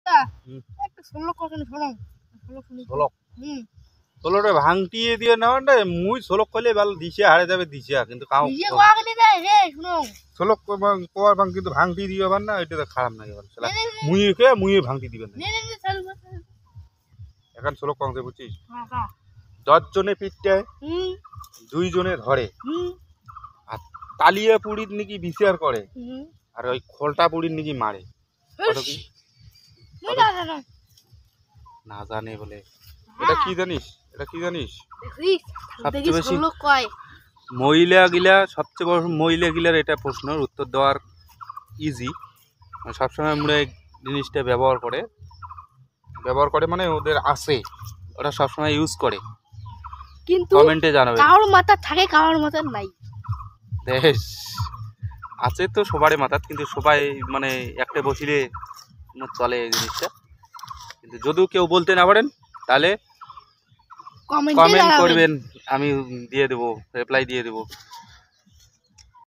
একটা একটা 16 কখন শোনো 16 ষোলোটা ভাঙটিয়ে দিয়ে নেওয়াটা মুই 16 কইলে ভালো দিছে হারে যাবে দিছে কিন্তু কাউ ইয়ে কোয়াগলি দেয় রে শুনো 16 কোয়ার ভাঙ কিন্তু ভাঙটি দিও বান না এটা তো খারাপ লাগে বল শালা মুই ভাঙটি দিবেন না নে চালু এখন 16 কংতে বুঝছিস হ্যাঁ 10 জনে পিটতে 2 জনে ধরে আর তালিয়া পুড়ির নাকি বিচার করে আর ওই খোলটা পুড়ির নাকি মারে কত কি না জানে বলে এটা কি জানিস সবচেয়ে বেশি মহিলা গিলা সবচেয়ে বড় মহিলা গিলার এটা প্রশ্নের উত্তর দেওয়ার ইজি সবসময় আমরা এই জিনিসটা ব্যবহার করে মানে ওদের আছে ওরা সবসময় ইউজ করে কিন্তু কমেন্টে জানাবে কারোর মাথা থাকে কারোর মাথা নাই বেশ আছে তো সবারই মাথা কিন্তু সবাই মানে একটা বসিলে চলে এই জিনিসটা কিন্তু যদিও কেউ বলতে না পারেন তাহলে কমেন্ট করবেন আমি দিয়ে দেবো রিপ্লাই দিয়ে দেবো